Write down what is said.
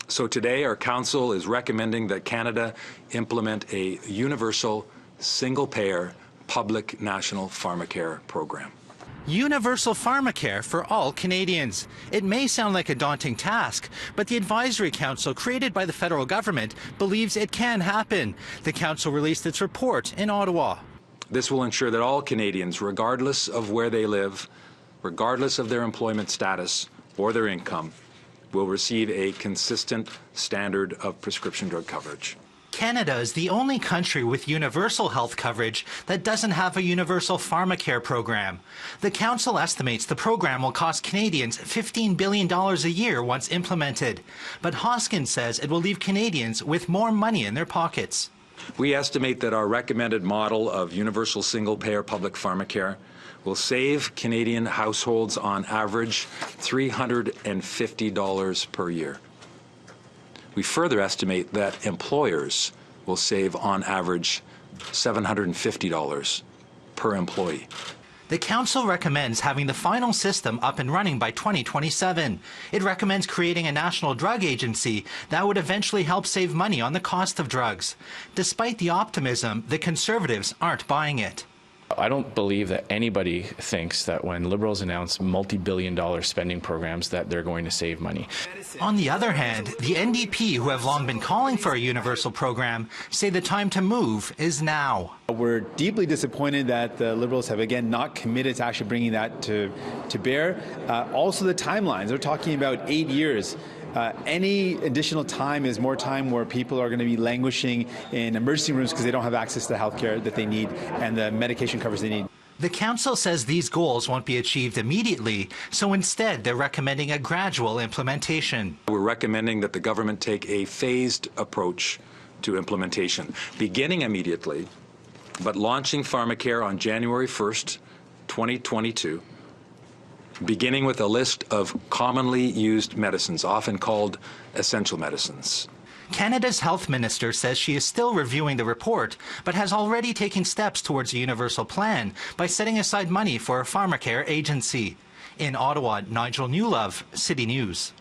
So today our council is recommending that Canada implement a universal, single-payer, public national pharmacare program. Universal pharmacare for all Canadians. It may sound like a daunting task, but the Advisory Council created by the federal government believes it can happen. The council released its report in Ottawa. This will ensure that all Canadians, regardless of where they live, regardless of their employment status or their income, will receive a consistent standard of prescription drug coverage. Canada is the only country with universal health coverage that doesn't have a universal pharmacare program. The council estimates the program will cost Canadians $15 billion a year once implemented. But Hoskins says it will leave Canadians with more money in their pockets. We estimate that our recommended model of universal single-payer public pharmacare will save Canadian households on average $350 per year. We further estimate that employers will save on average $750 per employee. The council recommends having the final system up and running by 2027. It recommends creating a national drug agency that would eventually help save money on the cost of drugs. Despite the optimism, the Conservatives aren't buying it. I don't believe that anybody thinks that when Liberals announce multi-billion-dollar spending programs that they're going to save money. On the other hand, the NDP, who have long been calling for a universal program, say the time to move is now. We're deeply disappointed that the Liberals have again not committed to actually bringing that to bear. Also the timelines, they're talking about 8 years. Any additional time is more time where people are going to be languishing in emergency rooms because they don't have access to the health care that they need and the medication coverage they need. The council says these goals won't be achieved immediately, so instead they're recommending a gradual implementation. We're recommending that the government take a phased approach to implementation, beginning immediately, but launching pharmacare on January 1st, 2022. Beginning with a list of commonly used medicines, often called essential medicines. Canada's health minister says she is still reviewing the report, but has already taken steps towards a universal plan by setting aside money for a pharmacare agency. In Ottawa, Nigel Newlove, City News.